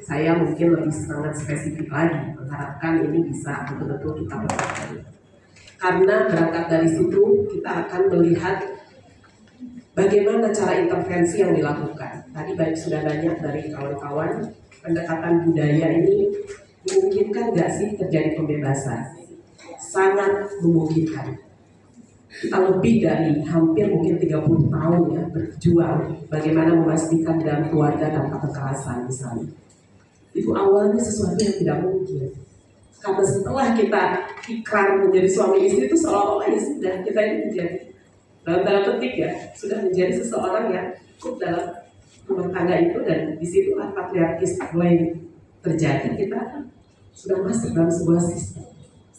Saya mungkin lebih sangat spesifik lagi, mengharapkan ini bisa betul-betul kita pelajari. Karena berangkat dari situ kita akan melihat bagaimana cara intervensi yang dilakukan. Tadi sudah banyak dari kawan-kawan, pendekatan budaya ini memungkinkan nggak sih terjadi pembebasan? Sangat memungkinkan. Kita lebih dari hampir mungkin 30 tahun ya berjuang bagaimana memastikan dalam keluarga tanpa kekerasan misalnya. Itu awalnya sesuatu yang tidak mungkin. Karena setelah kita ikrar menjadi suami istri itu seolah-olah ya sudah kita ini menjadi dalam tanda petik ya sudah menjadi seseorang yang ikut dalam rumah tangga itu, dan di situ patriarkis mulai terjadi. Kita sudah masuk dalam sebuah sistem.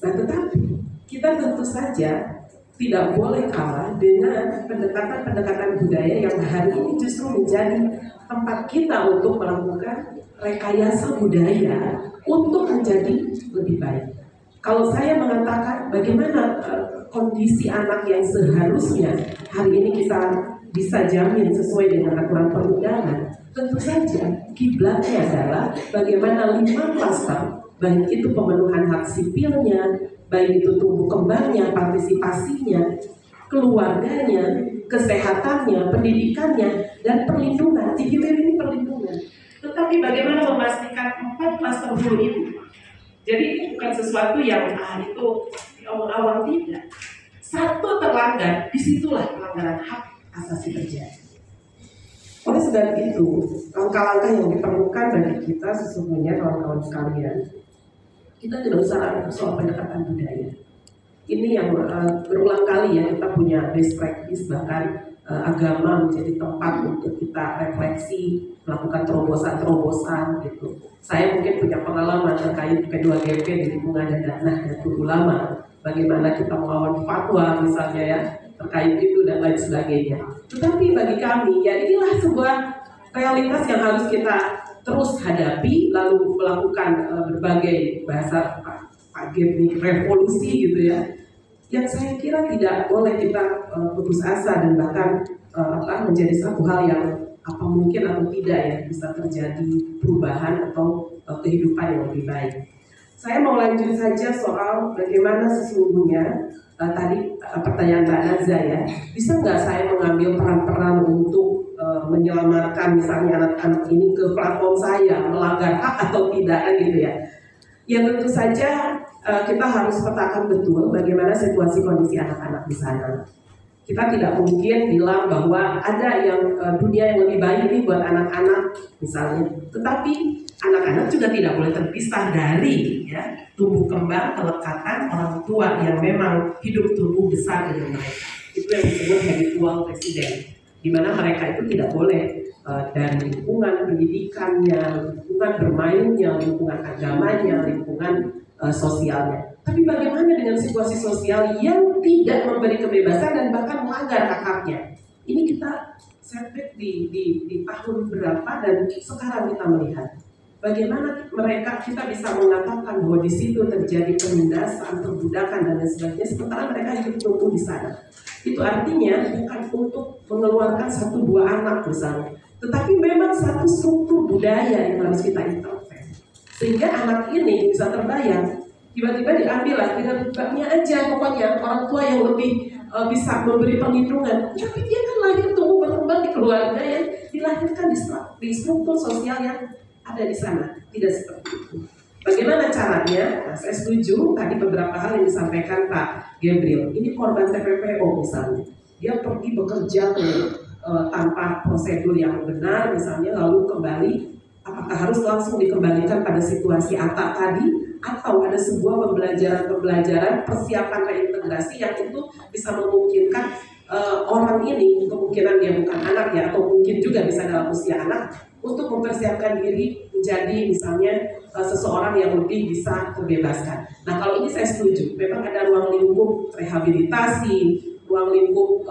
Nah, tetapi kita tentu saja tidak boleh kalah dengan pendekatan-pendekatan budaya yang hari ini justru menjadi tempat kita untuk melakukan rekayasa budaya untuk menjadi lebih baik. Kalau saya mengatakan bagaimana kondisi anak yang seharusnya hari ini kita bisa jamin sesuai dengan aturan perundangan, tentu saja kiblatnya adalah bagaimana 5 klaster, baik itu pemenuhan hak sipilnya, baik itu tumbuh kembangnya, partisipasinya, keluarganya, kesehatannya, pendidikannya, dan perlindungan. Dihilir ini perlindungan. Tetapi bagaimana memastikan 4 klaster dulu itu? Jadi ini bukan sesuatu yang itu awang-awang, tidak. Satu terlanggar, disitulah pelanggaran hak asasi terjadi. Oleh sebab itu, langkah-langkah yang diperlukan bagi kita sesungguhnya kawan-kawan sekalian, kita tidak usah ragu soal pendekatan budaya. Ini yang berulang kali ya kita punya best practice, bahkan agama menjadi tempat untuk kita refleksi, melakukan terobosan-terobosan gitu. Saya mungkin punya pengalaman terkait P2GP di lingkungan dan Nahdlatul Ulama, bagaimana kita melawan fatwa misalnya ya terkait itu dan lain sebagainya. Tetapi bagi kami ya inilah sebuah realitas yang harus kita terus hadapi, lalu melakukan berbagai bahasa Pak Gebni revolusi gitu ya, yang saya kira tidak boleh kita putus asa dan bahkan menjadi satu hal yang mungkin atau tidak ya bisa terjadi perubahan atau kehidupan yang lebih baik. Saya mau lanjut saja soal bagaimana sesungguhnya tadi pertanyaan Mbak Naza ya, bisa nggak saya mengambil peran-peran untuk menyelamatkan misalnya anak-anak ini ke platform saya, melanggar hak atau tidak gitu ya. Ya tentu saja kita harus petakan betul bagaimana situasi kondisi anak-anak di sana. Kita tidak mungkin bilang bahwa ada yang dunia yang lebih baik nih buat anak-anak misalnya. Tetapi anak-anak juga tidak boleh terpisah dari ya tumbuh kembang kelekatan orang tua yang memang hidup tumbuh besar dengan mereka. Itu yang disebut habitual resident, di mana mereka itu tidak boleh dari lingkungan pendidikannya, lingkungan bermainnya, lingkungan agamanya, lingkungan sosialnya. Tapi bagaimana dengan situasi sosial yang tidak memberi kebebasan dan bahkan melanggar hak-haknya? Ini kita setback di tahun berapa dan sekarang kita melihat bagaimana kita bisa mengatakan bahwa di situ terjadi penindasan, perbudakan dan lain sebagainya, sementara mereka hidup tumbuh di sana. Itu artinya bukan untuk mengeluarkan 1-2 anak misalnya, tetapi memang satu struktur budaya yang harus kita intervensi sehingga anak ini bisa terbayang. Tiba-tiba diambil lah dengan babnya aja, pokoknya orang tua yang lebih bisa memberi perlindungan. Tapi dia kan lahir tumbuh berkembang di keluarga yang dilahirkan di struktur sosial yang ada di sana. Tidak seperti itu. Bagaimana caranya? Nah, saya setuju tadi beberapa hal yang disampaikan Pak Gabriel. Ini korban TPPO misalnya. Dia pergi bekerja tanpa prosedur yang benar misalnya, lalu kembali. Apakah harus langsung dikembalikan pada situasi ATA tadi, atau ada sebuah pembelajaran persiapan reintegrasi yang itu bisa memungkinkan orang ini, kemungkinan dia bukan anak ya, atau mungkin juga bisa dalam usia anak, untuk mempersiapkan diri menjadi misalnya seseorang yang lebih bisa terbebaskan. Nah kalau ini saya setuju, memang ada ruang lingkup rehabilitasi, ruang lingkup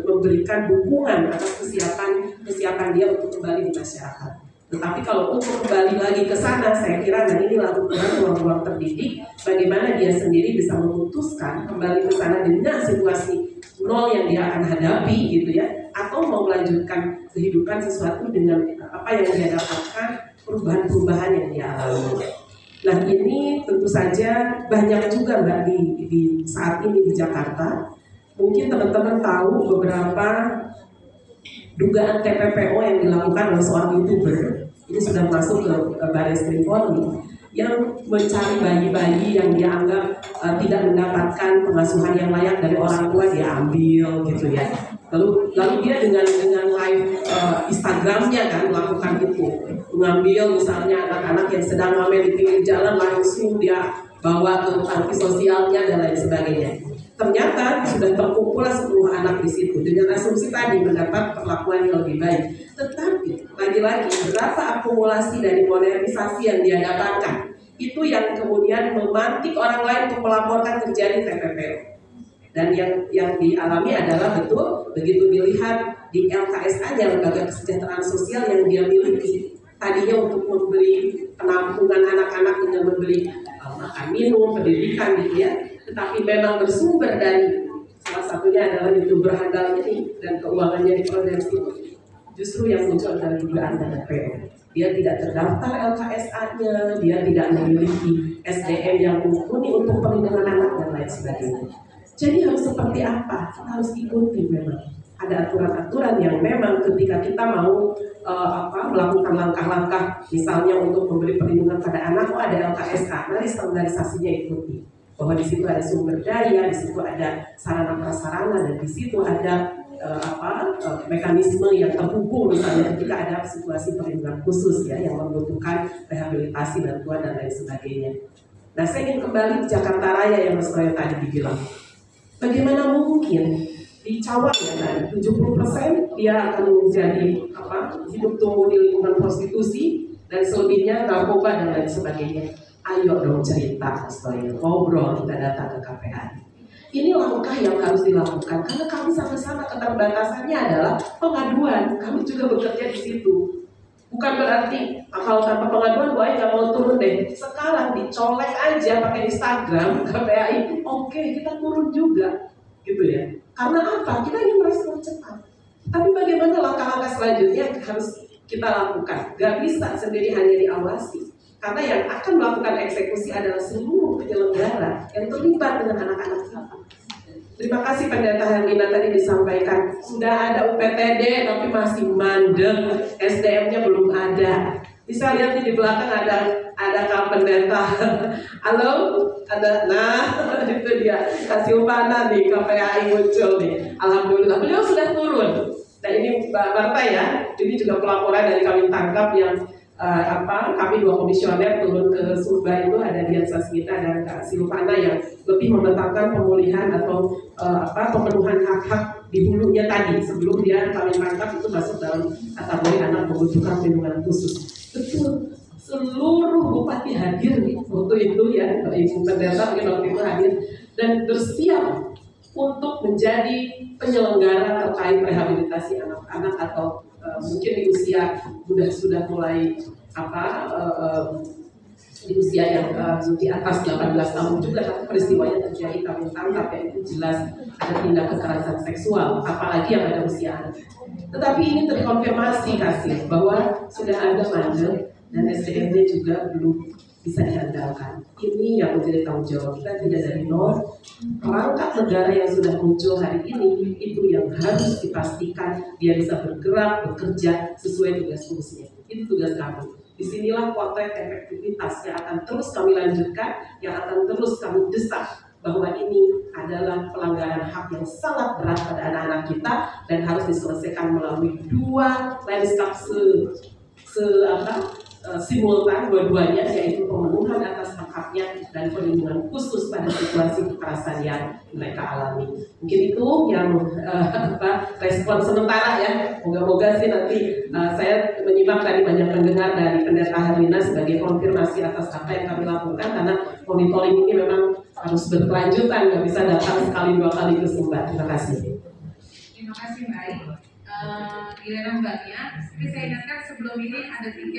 memberikan dukungan atas kesiapan dia untuk kembali di masyarakat. Tetapi kalau untuk kembali lagi ke sana, saya kira dan inilah ukuran ruang-ruang terdidik, bagaimana dia sendiri bisa memutuskan kembali ke sana dengan situasi nol yang dia akan hadapi gitu ya, atau mau melanjutkan kehidupan sesuatu dengan apa yang dia dapatkan, perubahan-perubahan yang dia alami. Nah ini tentu saja banyak juga Mbak di saat ini di Jakarta. Mungkin teman-teman tahu beberapa dugaan TPPO yang dilakukan oleh seorang YouTuber. Ini sudah masuk ke Baris Krim Polri yang mencari bayi-bayi yang dianggap tidak mendapatkan pengasuhan yang layak dari orang tua, dia ambil gitu ya. Lalu dia dengan live Instagramnya kan melakukan itu, mengambil misalnya anak-anak yang sedang ngamen di pinggir jalan, langsung dia bawa ke panti sosialnya dan lain sebagainya. Ternyata sudah terkumpul 10 anak di situ dengan asumsi tadi mendapat perlakuan yang lebih baik. Tetapi lagi-lagi berapa akumulasi dari modernisasi yang dia dapatkan itu yang kemudian memantik orang lain untuk melaporkan terjadi TPPO. Dan yang dialami adalah betul begitu dilihat di LKSA-nya, Lembaga Kesejahteraan Sosial yang dia miliki tadinya untuk memberi penampungan anak-anak dengan memberi makan minum, pendidikan gitu ya, tetapi memang bersumber dari salah satunya adalah YouTuber handal ini dan keuangannya diproses itu. Justru yang muncul adalah dugaan TPPO. Dia tidak terdaftar LKSA-nya, dia tidak memiliki SDM yang mumpuni untuk perlindungan anak dan lain sebagainya. Jadi harus seperti apa? Kita harus ikuti memang. Ada aturan-aturan yang memang ketika kita mau melakukan langkah-langkah, misalnya untuk memberi perlindungan pada anak, ada LKSA, mari standarisasinya ikuti. Bahwa di situ ada sumber daya, di situ ada sarana prasarana, dan di situ ada mekanisme yang terhubung misalnya ketika ada situasi perlindungan khusus ya yang membutuhkan rehabilitasi, bantuan dan lain sebagainya. Nah, saya ingin kembali ke Jakarta Raya yang Mas Roy tadi dibilang. Bagaimana mungkin di Cawang ya tadi 70% dia akan menjadi hidup tumbuh di lingkungan prostitusi dan selebihnya narkoba dan lain sebagainya. Ayo dong cerita, Mas Roy, ngobrol, kita datang ke KPAI. Ini langkah yang harus dilakukan karena kami sama-sama keterbatasannya adalah pengaduan. Kami juga bekerja di situ. Bukan berarti kalau tanpa pengaduan gue nggak mau turun deh. Sekarang dicolek aja pakai Instagram KPAI, oke, kita turun juga, gitu ya. Karena apa? Kita ingin merespon cepat. Tapi bagaimana langkah-langkah selanjutnya harus kita lakukan? Gak bisa sendiri hanya diawasi. Karena yang akan melakukan eksekusi adalah seluruh penyelenggara yang terlibat dengan anak-anak kita. Terima kasih Pendeta Hermina tadi disampaikan sudah ada UPTD tapi masih mandek, SDM-nya belum ada. Bisa lihat di belakang ada Kak Pendeta. Halo, ada, nah itu dia kasih upana nih KPAI muncul nih. Alhamdulillah beliau sudah turun. Nah ini Mbak Marta ya, ini juga pelaporan dari kami tangkap yang kami 2 komisioner turun ke Sumba itu ada Dian Sasmita dan Kak Silvana yang lebih memetakan pemulihan atau pemenuhan hak-hak di hulunya tadi sebelum dia kami tangkap itu masuk dalam kategori anak membutuhkan perlindungan khusus. Betul, seluruh bupati hadir nih waktu itu ya, Ibu Pendeta mungkin waktu itu hadir dan bersiap untuk menjadi penyelenggara terkait rehabilitasi anak-anak atau mungkin di usia sudah mulai di usia yang di atas 18 tahun juga, tapi peristiwanya terjadi kami tangkap ya itu jelas ada tindak kekerasan seksual, apalagi yang ada usia anak. Tetapi ini terkonfirmasi kasih bahwa sudah ada mandek dan SDM-nya juga belum bisa diandalkan. Ini yang menjadi tanggung jawab kita, tidak dari nol. Perangkat negara yang sudah muncul hari ini itu yang harus dipastikan dia bisa bergerak, bekerja sesuai tugas fungsinya. Itu tugas kami. Disinilah potret efektivitas yang akan terus kami lanjutkan, yang akan terus kami desak bahwa ini adalah pelanggaran hak yang sangat berat pada anak-anak kita dan harus diselesaikan melalui 2 lanskap simultan dua-duanya, yaitu pemenuhan atas hak-haknya dan perlindungan khusus pada situasi kekerasan yang mereka alami. Mungkin itu yang respon sementara ya. Moga-moga sih nanti saya menyimak tadi banyak pendengar dari Pendeta Hermina sebagai konfirmasi atas apa yang kami lakukan, karena monitoring ini memang harus berkelanjutan, nggak bisa datang sekali 2 kali ke Sumba. Terima kasih. Terima kasih Mbak. Giliran Mbak Nia. Tapi saya ingatkan sebelum ini ada 3